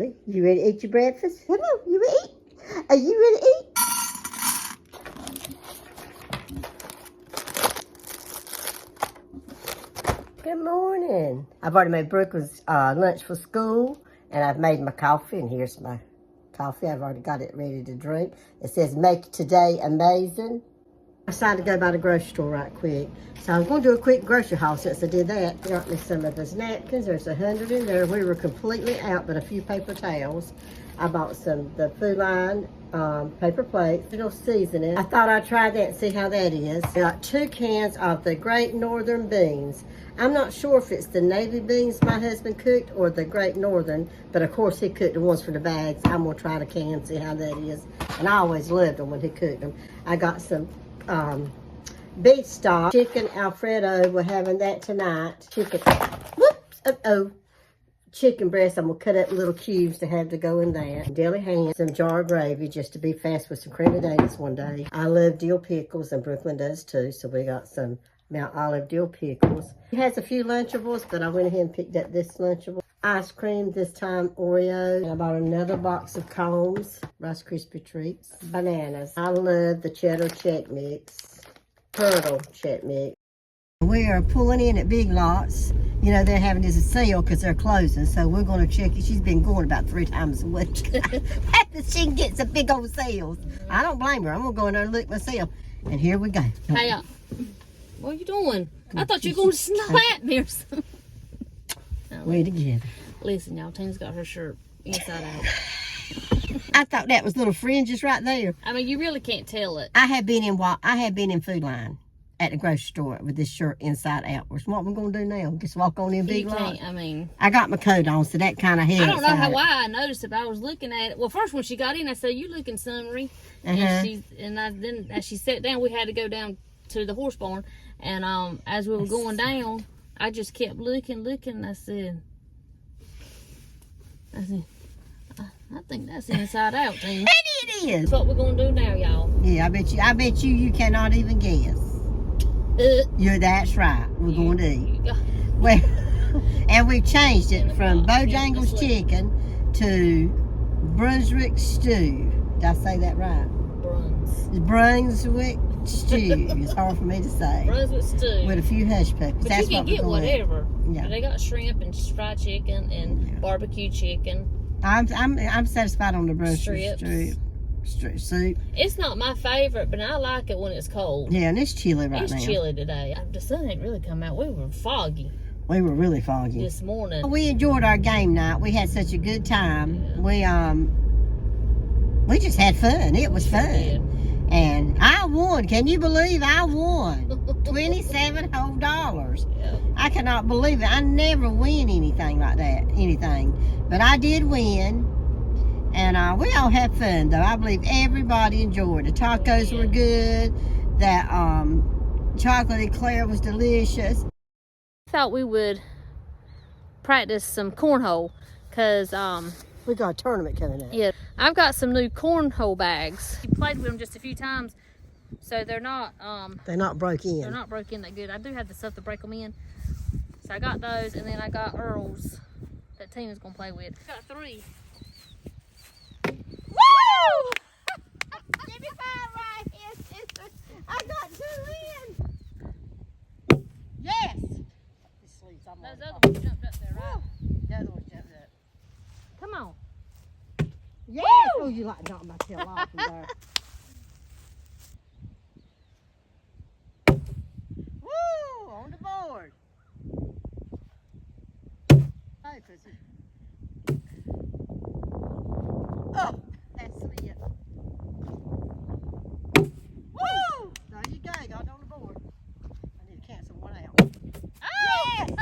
Nellie. You ready to eat your breakfast? Come on, you ready to eat? Are you ready to eat? Good morning. I've already made Brooklyn's lunch for school, and I've made my coffee, and here's my coffee. I've already got it ready to drink. It says, make today amazing. I decided to go by the grocery store right quick. So I was going to do a quick grocery haul since I did that. Got me some of those napkins. There's 100 in there. We were completely out, but a few paper towels. I bought the Food Line paper plates. Little seasoning. I thought I'd try that and see how that is. I got 2 cans of the Great Northern beans. I'm not sure if it's the navy beans my husband cooked or the Great Northern, but of course he cooked the ones for the bags. I'm going to try the can and see how that is. And I always loved them when he cooked them. I got some beef stock, chicken Alfredo. We're having that tonight. Chicken, whoops, chicken breast. I'm gonna cut up little cubes to have to go in there. Deli ham, some jar gravy just to be fast with some cream of Davis one day. I love dill pickles, and Brooklyn does too. So we got some Mount Olive dill pickles. It has a few Lunchables, but I went ahead and picked up this Lunchable. Ice cream, this time Oreo. And I bought another box of cones, Rice Krispie treats, bananas. I love the cheddar check mix, turtle check mix. We are pulling in at Big Lots. You know, they're having this sale because they're closing, so we're going to check it. She's been going about 3 times a week. She can get some big old sales. I don't blame her. I'm going to go in there and look myself. And here we go. Hey, what are you doing? I thought you were going to slap me or something. We're together. Listen, y'all, Tina's got her shirt inside out. I thought that was little fringes right there. I mean, you really can't tell it. I have been in Food Line at the grocery store with this shirt inside out. What we're gonna do now? Just walk on in Big Lots. I mean, I got my coat on, so that kind of helps. I don't know why I noticed it, but I was looking at it. Well, first when she got in, I said, "You looking summery?" And then as she sat down, we had to go down to the horse barn, and as we were going down, I just kept looking. And I said, I think that's inside out, Tina. And it is. That's what we're gonna do now, y'all. Yeah, I bet you cannot even guess. That's right. We're going to eat. Well, and we've changed it from Bojangles chicken to Brunswick Stew. Did I say that right? Brunswick Stew. It's hard for me to say. Brunswick Stew. With a few hush puppies. But that's you can what get whatever. Yeah. They got shrimp and fried chicken and barbecue chicken. I'm satisfied on the Brunswick Stew. Soup. It's not my favorite, but I like it when it's cold. Yeah, and it's chilly right now. It's chilly today. The sun ain't really come out. We were foggy. We were really foggy this morning. We enjoyed our game night. We had such a good time. Yeah. We just had fun. It was fun. Yeah. And I won. Can you believe I won? $27 whole dollars. Yeah. I cannot believe it. I never win anything like that. But I did win. And we all had fun, though. I believe everybody enjoyed it. The tacos were good. That chocolate eclair was delicious. I thought we would practice some cornhole because we got a tournament coming up. Yeah, I've got some new cornhole bags. I played with them just a few times, so they're not broke in. They're not broke in that good. I do have the stuff to break them in, so I got those, and then I got Earl's that Tina's gonna play with. I got 3. Woo! Give me 5 right here, sister. I got 2 in. Yes. Those other ones jumped up there, right? The other ones jumped up. Come on. Yes. Woo! Oh, you like knocked my tail off from there. Woo! On the board. Hey, pussy. Oh, that's sweet. Woo! There you go. Got it on the board. I need to cancel one out. Oh! Yes! I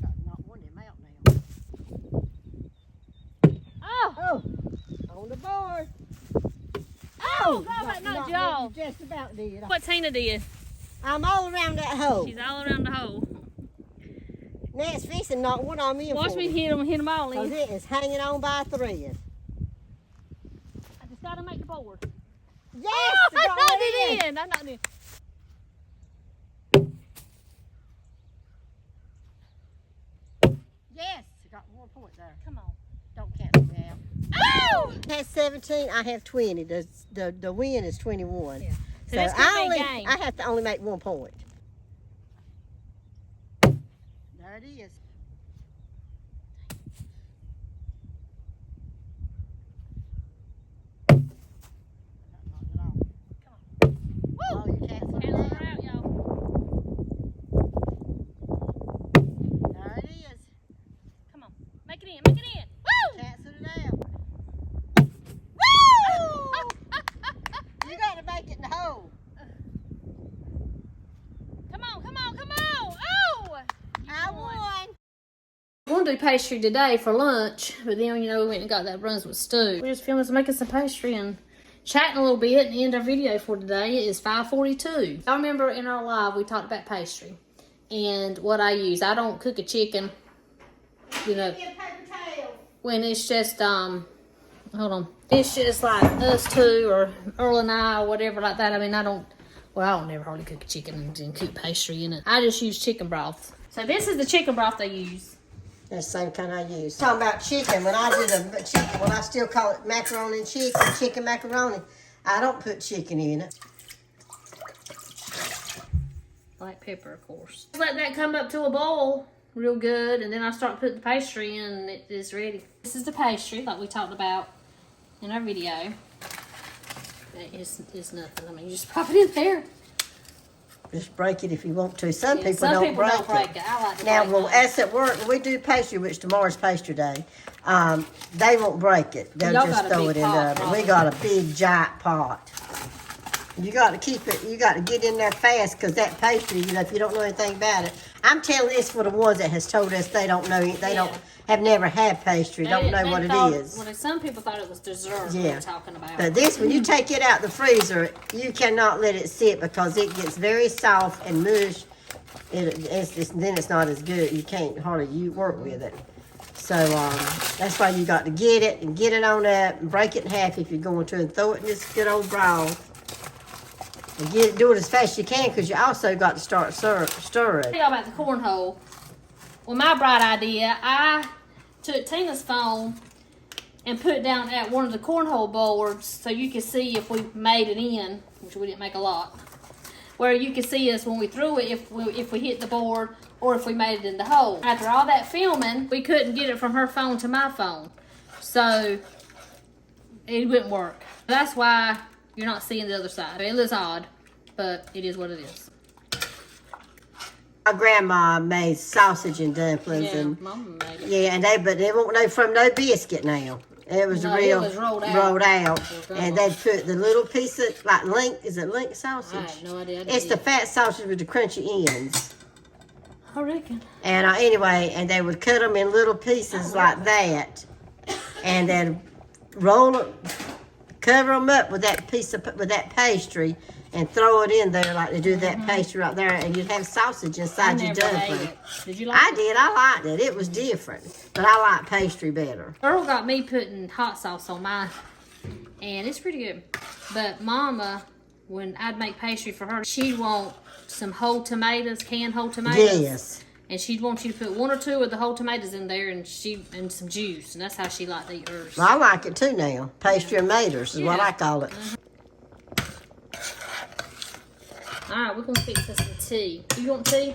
got to knock one of them out now. Oh! On the board. Oh! God, not y'all. Just about did. What Tina did. I'm all around that hole. She's all around the hole. Nett's fixing knock one on me in. Watch me hit them all in. Because it is hanging on by a thread. I just got to make the board. Yes! Oh, I knocked it in. Yes, got 1 point there. Come on. Don't cancel me out. Oh! It has 17. I have 20. The win is 21. Yeah. So this could be a game. I have to only make 1 point. There it is. Oh, you canceled it out. Out, y'all. There it is. Come on. Make it in. Make it in. Woo! Canceled it out. Woo! You got to make it in the hole. Come on, come on, come on. Oh! I won. We're going to do pastry today for lunch, but then, we went and got that Brunswick Stew. We're just filming, making some pastry and chatting a little bit, and the end of our video for today is 5:42. I remember in our live, we talked about pastry and what I use. I don't cook a chicken, when it's just, hold on. It's just like us two or Earl and I or whatever like that. I mean, I don't never hardly cook a chicken and cook pastry in it. I just use chicken broth. So this is the chicken broth I use. That's the same kind I use. Talking about chicken, when I do the chicken, I still call it macaroni and chicken macaroni. I don't put chicken in it. Black pepper, of course. Let that come up to a boil real good, and then I start putting the pastry in, and it is ready. This is the pastry like we talked about in our video. That is nothing. I mean, you just pop it in there. Just break it if you want to. Some people don't don't break it. I like to now, break well, mine. us at work, when we do pastry, which tomorrow's pastry day, they won't break it. They'll Y'all just got a throw big it in the pot, oven. probably. We got a big, giant pot. You got to keep it, you got to get in there fast, because that pastry, if you don't know anything about it. I'm telling this for the ones that has told us they don't know, have never had pastry, don't know what it is. Well, some people thought it was dessert we Yeah. were talking about. But this, when you take it out the freezer, you cannot let it sit, because it gets very soft and mush. Then it's not as good. You can't hardly work with it. So that's why you got to get it and get it on up and break it in half if you're going to, and throw it in this good old broth. And do it as fast as you can, because you also got to start stirring. Tell y'all about the cornhole. Well, my bright idea, I took Tina's phone and put it down at one of the cornhole boards so you could see if we made it in, which we didn't make a lot, where you could see us when we threw it, if we hit the board or if we made it in the hole. After all that filming, we couldn't get it from her phone to my phone, so it wouldn't work. That's why you're not seeing the other side. It looks odd, but it is what it is. My grandma made sausage and dumplings, Yeah, and Mama made it. yeah, but they won't know from no biscuit now. It was No, real it was rolled out, out. and they put the little piece of like link. Is it link sausage? I have no idea. It's the fat sausage with the crunchy ends. I reckon. And anyway, and they would cut them in little pieces like that, and then roll it, cover them up with that pastry, and throw it in there like they do that pastry right there, and you'd have sausage inside your dumpling. Did you like it? I did. I liked it. It was different, but I like pastry better. Earl got me putting hot sauce on mine, and it's pretty good. But Mama, when I'd make pastry for her, she'd want some whole tomatoes, canned whole tomatoes. Yes. And she'd want you to put 1 or 2 of the whole tomatoes in there, and some juice, and that's how she liked to eat hers. Well, I like it too now. Pastry and maters is what I call it. All right, we're gonna fix us some tea. You want tea?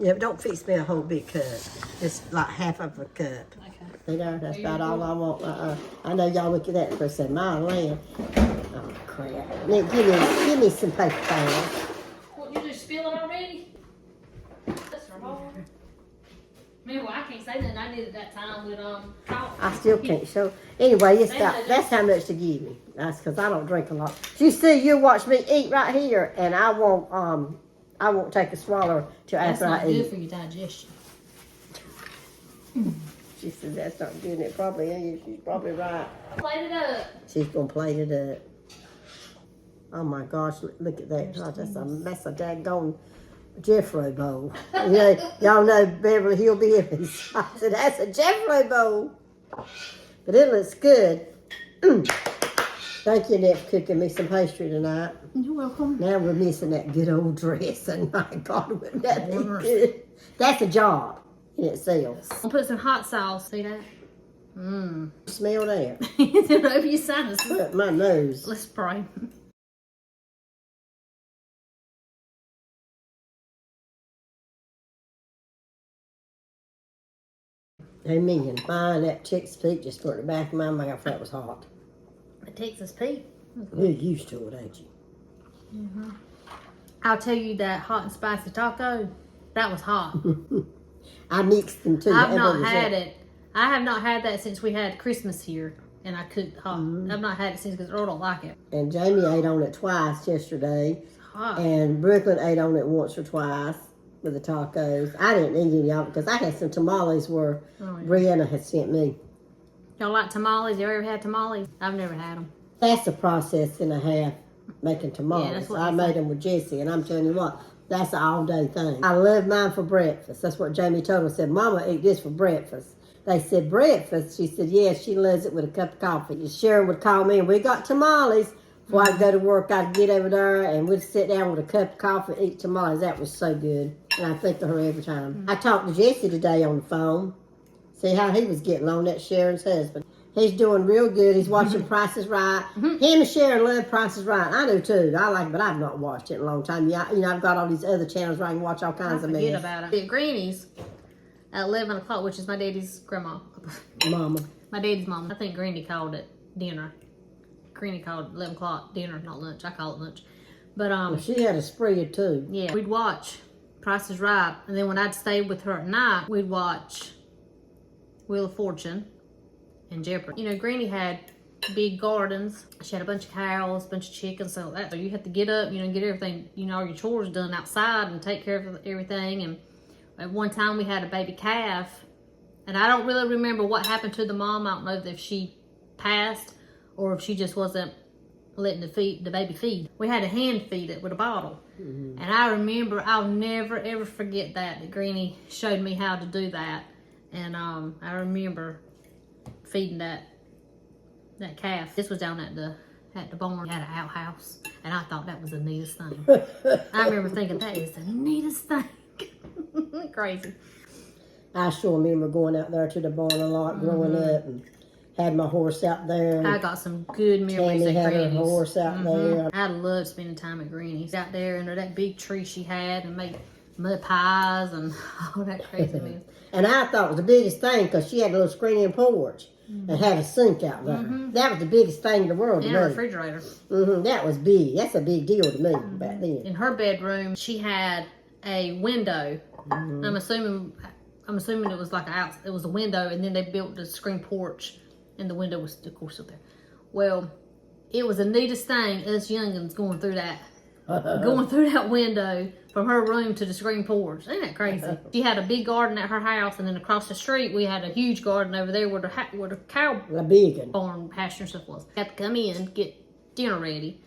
Yeah, but don't fix me a whole big cup. Just like half of a cup. Okay. You know, that's about all I want. I know y'all look at that and say, my land. Oh, crap. Nick, give me some paper towels. What, you just spill it already? That's hard. Man, well, I can't say nothing. I did it that time with coffee. I still can't show. Anyway, that's how much to give me. That's because I don't drink a lot. You see, you watch me eat right here, and I won't take a swallow till after I eat. That's not good for your digestion. She says that's not good. It probably is. She's probably right. Plate it up. She's gonna plate it up. Oh my gosh! Look at that. Oh, that's a daggone Jeffrey bowl. You know, y'all know Beverly Hillbillies. I said that's a Jeffrey bowl. But it looks good. Thank you, Nett, for cooking me some pastry tonight. You're welcome. Now we're missing that good old dress, and my God, wouldn't that be good? That's a job. in itself. I'll put some hot sauce. See that? Mmm. Smell that. It's over your sinuses. Look, my nose. Let's pray. Amen. Mine, that chick's feet just put in the back of my mouth. That was hot. The Texas Pete. You're used to it, ain't you? Mm-hmm. I'll tell you that hot and spicy taco, that was hot. I mixed them too. I've not had it. I have not had that since we had Christmas here, and I cooked hot. I've not had it since because Earl don't like it. And Jamie ate on it twice yesterday. It's hot. And Brooklyn ate on it once or twice with the tacos. I didn't eat any of it because I had some tamales where Brianna had sent me. Y'all like tamales? You ever had tamales? I've never had them. That's a process and a half making tamales. Yeah, that's what I made them with Jessie, and I'm telling you what, that's an all-day thing. I love mine for breakfast. That's what Jamie told us. Said, Mama, eat this for breakfast. They said, breakfast? She said, yes, she loves it with a cup of coffee. Sharon would call me, and we got tamales. Before I'd go to work, I'd get over there, and we'd sit down with a cup of coffee and eat tamales. That was so good. And I think of her every time. I talked to Jesse today on the phone. See how he was getting on, that Sharon's husband. He's doing real good. He's watching Price is Right. Him and Sharon love Price is Right. I do too. I like it, but I've not watched it in a long time. Yeah, you know, I've got all these other channels where I can watch all kinds of mess. Forget about it. At Granny's at 11 o'clock, which is my daddy's grandma. Mama. My daddy's mom. I think Granny called it dinner. Granny called 11 o'clock dinner, not lunch. I call it lunch. But Well, she had a spread too. yeah, we'd watch Price is Right, and then when I'd stay with her at night, we'd watch Wheel of Fortune and Jeopardy. You know, Granny had big gardens. She had a bunch of cows, a bunch of chickens, so that. So you had to get up, you know, get everything, you know, all your chores done outside and take care of everything. And at one time we had a baby calf, and I don't really remember what happened to the mom. I don't know if she passed or if she just wasn't letting the baby feed. We had to hand feed it with a bottle. And I remember, I'll never ever forget that Granny showed me how to do that. And I remember feeding that calf. This was down at the barn. Had an outhouse, and I thought that was the neatest thing. I remember thinking that is the neatest thing. Crazy. I sure remember going out there to the barn a lot growing up, and had my horse out there. I got some good memories Tammy at had Granny's. her horse out there. I loved spending time at Granny's. Out there under that big tree she had, and made mud pies and all that crazy mess. And I thought it was the biggest thing because she had a little screen porch and had a sink out there. That was the biggest thing in the world to And a me. refrigerator. That was big. That's a big deal to me back then. In her bedroom, she had a window. I'm assuming it was like it was a window, and then they built the screen porch, and the window was, of course, up there. Well, it was the neatest thing. Us youngins going through that window from her room to the screen porch. Ain't that crazy? She had a big garden at her house, and then across the street we had a huge garden over there where the cow barn pasture and stuff was. Had to come in, get dinner ready,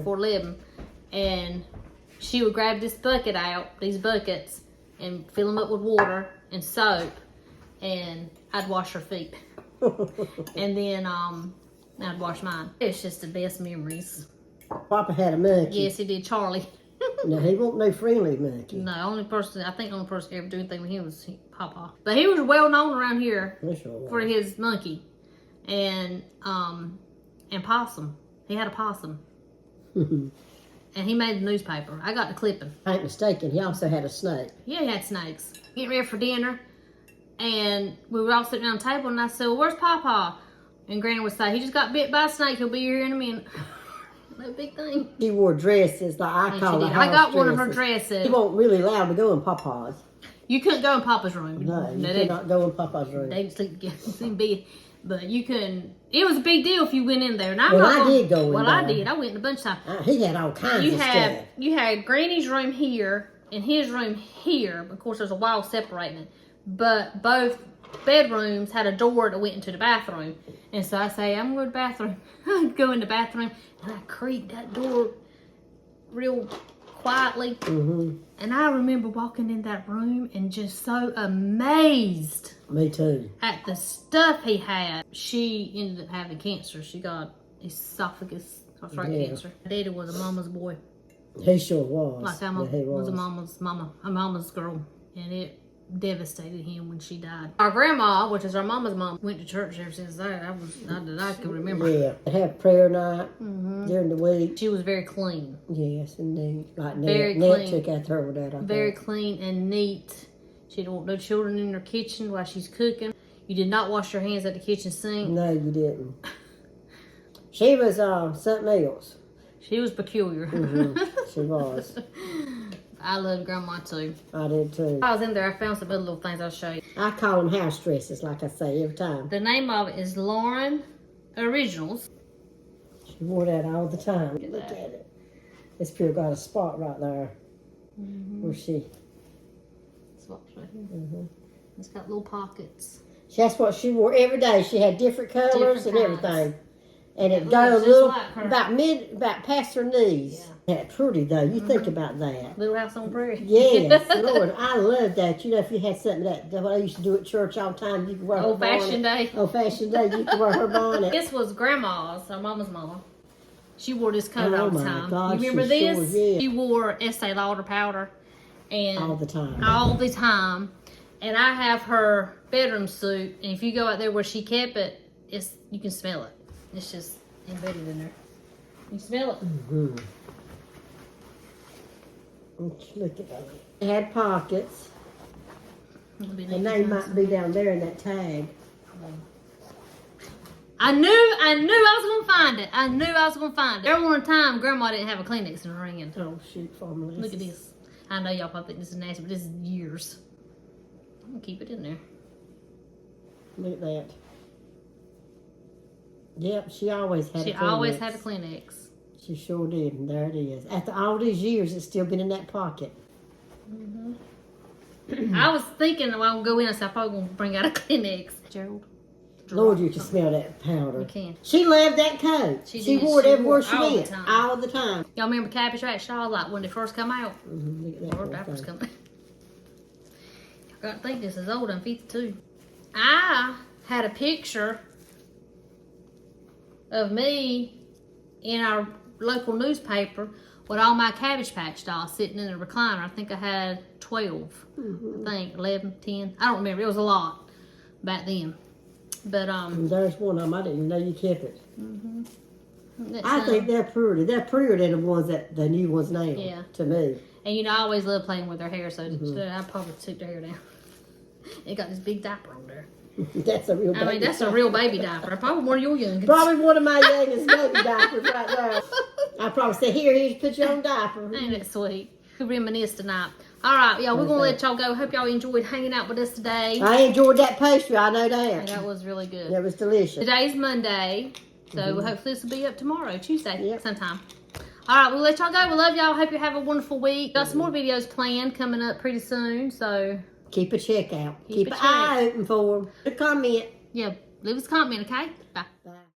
for 11, and she would grab these buckets, and fill them up with water and soap, and I'd wash her feet, and then I'd wash mine. It's just the best memories. Papa had a monkey. Yes, he did, Charlie. No, he won't no friendly monkey. No, I think the only person who ever do anything with him was Papa. But he was well known around here for his monkey and possum. He had a possum. And he made the newspaper. I got the clipping. I ain't mistaken, he also had a snake. Yeah, he had snakes. Getting ready for dinner, and we were all sitting around the table, and I said, well, where's Papa? And Granny would say, he just got bit by a snake. He'll be here in a minute. No big thing. She wore dresses like I call them. I got one of her dresses. She wasn't really allowed to go in Papa's. You couldn't go in Papa's room. No, you could not go in Papa's room. They sleep together in bed. But you couldn't. It was a big deal if you went in there. And I did go in there. Well, I did. I went in a bunch of times. He had all kinds of stuff. You had Granny's room here and his room here. Of course, there's a wall separating it. But both bedrooms had a door that went into the bathroom. And so I say, I'm going to the bathroom. I go in the bathroom and I creak that door real quietly. And I remember walking in that room and just so amazed. Me too. At the stuff he had. She ended up having cancer. She got esophagus cancer. Daddy was a mama's boy. He sure was. Like I was a mama's girl. And devastated him when she died. Our grandma, which is our mama's mom, went to church ever since that. I can remember. Yeah, they have prayer night during the week. She was very clean. Yes, indeed. Like Very Nett clean. took after her with that. Very clean and neat. She didn't want no children in her kitchen while she's cooking. You did not wash your hands at the kitchen sink. No, you didn't. She was something else. She was peculiar. She was. I loved Grandma too. I did too. I was in there, I found some other little things I'll show you. I call them house dresses, like I say every time. The name of it is Lauren Originals. She wore that all the time. Look at it. This pure got a spot right there. Where she... Spots right here. It's got little pockets. That's what she wore every day. She had different colors Different and kinds. everything. And it It got a looks just little, like her. about past her knees. Yeah, pretty though. You think about that. Little House on the Prairie. Yes, Lord, I love that. You know, if you had something that what I used to do at church all the time, you could wear Old fashioned day. Old fashioned day, you could wear her bonnet. This was Grandma's, our mama's mama. She wore this coat Oh, all the my time. God, you remember she this? sure did. She wore Estee Lauder powder. And All the time. All the time. And I have her bedroom suit, and if you go out there where she kept it, you can smell it. It's just embedded in there. You smell it. Look at that. It had pockets. The And name might be down there in that tag. I knew I was gonna find it. I knew I was gonna find it. There was a time Grandma didn't have a Kleenex in her hand. Oh shoot, formula. Look at this. I know y'all probably think this is nasty, but this is years. I'm gonna keep it in there. Look at that. Yep, she always had. She a always Kleenex. had a Kleenex. She sure did, and there it is. After all these years, it's still been in that pocket. I was thinking while I would go in, I said, I'm probably going to bring out a Kleenex. Gerald. Lord, you can smell that powder. You can. She loved that coat. She She did. wore it She everywhere wore it she all the went. time. All the time. Y'all remember Cabbage Patch dolls, like when they first come out? Look at that Or little diapers thing. coming. I gotta think this is old. I'm 52. I had a picture of me in our local newspaper with all my Cabbage Patch dolls sitting in a recliner. I think I had 12. I think 11, 10. I don't remember. It was a lot back then. But And there's one of them. I didn't even know you kept it. that's, I think they're pretty. They're prettier than the ones the new ones now. Yeah. To me. and you know I always love playing with their hair, so I probably took their hair down. It got this big diaper on there. That's a real. I mean, that's a real baby diaper. Probably one of your youngest. Probably one of my youngest baby diapers right there. I probably said, here, put your own diaper. Ain't that sweet? Could reminisce tonight. All right, y'all, we're going to let y'all go. Hope y'all enjoyed hanging out with us today. I enjoyed that pastry, I know And that. that was really good. That was delicious. Today's Monday, so hopefully this will be up tomorrow, Tuesday, Yep. sometime. All right, we'll let y'all go. We love y'all. Hope you have a wonderful week. Got some more videos planned coming up pretty soon, so Keep a check out. Keep Keep a an eye open for them. A comment. yeah, leave us a comment, okay? Bye. Bye.